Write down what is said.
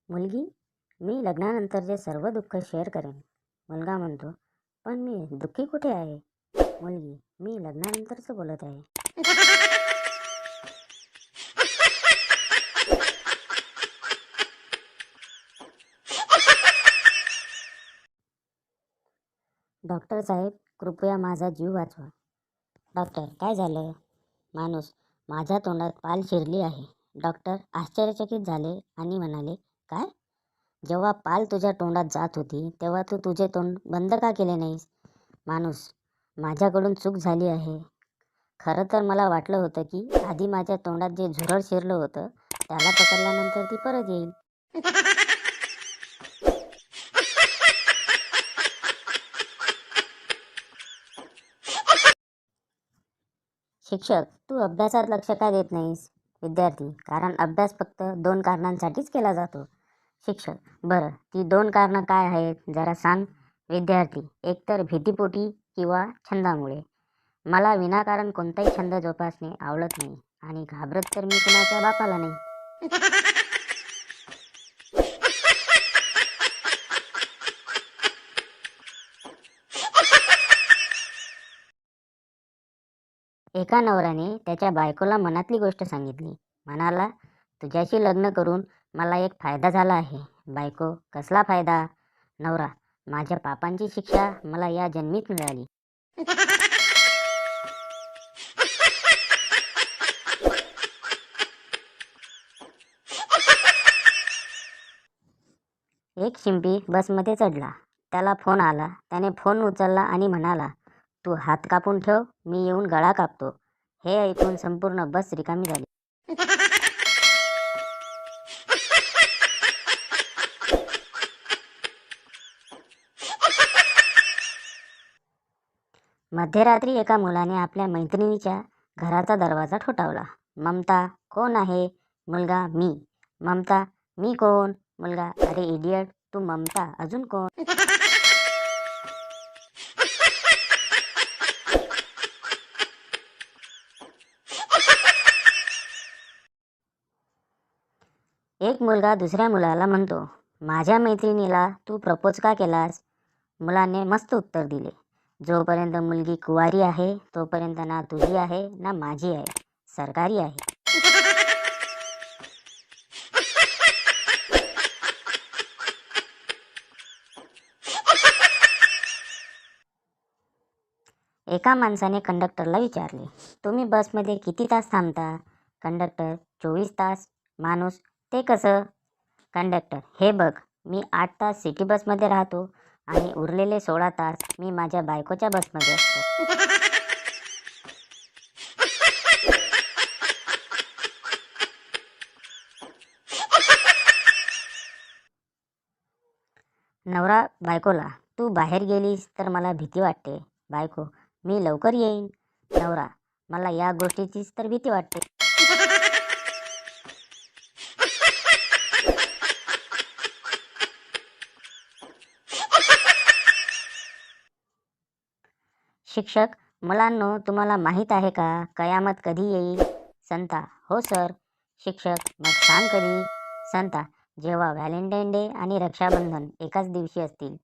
मुलगी, मी लग्नानंतरचे सर्व दुःख शेअर करेन. मुलगा म्हणतो, पण मी दुःखी कुठे आहे? मुलगी, मी लग्नानंतरचं बोलत आहे. डॉक्टर साहेब, कृपया माझा जीव वाचवा. डॉक्टर, काय झालं? माणूस, माझ्या तोंडात पाल शिरली आहे. डॉक्टर आश्चर्यचकित झाले आणि म्हणाले, काय? जेव्हा पाल तुझ्या तोंडात जात होती तेव्हा तू तुझे तोंड बंद का केले नाहीस? माणूस, माझ्याकडून चूक झाली आहे. खरं तर मला वाटलं होतं की आधी माझ्या तोंडात जे झुरळ शिरलं होतं त्याला पकडल्यानंतर ती परत येईल. शिक्षक, तू अभ्यासात लक्ष का देत नाहीस? विद्यार्थी, कारण अभ्यास फक्त 2 कारणांसाठीच केला जातो. शिक्षक, बरं, ती 2 कारणं काय आहेत जरा सांग? विद्यार्थी, एकतर भीतीपोटी किंवा छंदामुळे. मला विनाकारण कोणताही छंद जोपासणे आवडत नाही आणि घाबरत तर मी कुणाच्या बापाला नाही. एका नवऱ्याने त्याच्या बायकोला मनातली गोष्ट सांगितली. म्हणाला, तुझ्याशी लग्न करून मला एक फायदा झाला आहे. बायको, कसला फायदा? नवरा, माझ्या पापांची शिक्षा मला या जन्मीत मिळाली. एक शिंपी बसमध्ये चढला. त्याला फोन आला. त्याने फोन उचलला आणि म्हणाला, तू हात कापून ठेव, मी येऊन गळा कापतो. हे ऐकून संपूर्ण बस रिकामी झाली. मध्यरात्री एका मुलाने आपल्या मैत्रिणीच्या घराचा दरवाजा ठोठावला. ममता, कोण आहे? मुलगा, मी. ममता, मी कोण? मुलगा, अरे इडियट, तू ममता, अजून कोण? एक मुलगा दुसऱ्या मुलाला म्हणतो, माझ्या मैत्रिणीला तू प्रपोज का केलास? मुलाने मस्त उत्तर दिले, जोपर्यंत मुलगी कुवारी आहे तोपर्यंत ना तुझी आहे ना माझी आहे, सरकारी आहे. एका माणसाने कंडक्टरला विचारले, तुम्ही बसमध्ये किती तास थांबता? कंडक्टर, 24 तास. माणूस, ते कसं? कंडक्टर, हे बघ, मी 8 तास सिटी बसमध्ये राहतो आणि उरलेले 16 तास मी माझ्या बायकोच्या बसमध्ये असतो. नवरा बायकोला, तू बाहेर गेलीस तर मला भीती वाटते. बायको, मी लवकर येईन. नवरा, मला या गोष्टीचीच तर भीती वाटते. शिक्षक, मुलांनो, तुम्हाला माहीत आहे का कयामत कधी येईल? संता, हो सर. शिक्षक, मग सांग कधी? संता, जेव्हा व्हॅलेंटाईन डे आणि रक्षाबंधन एकाच दिवशी असतील.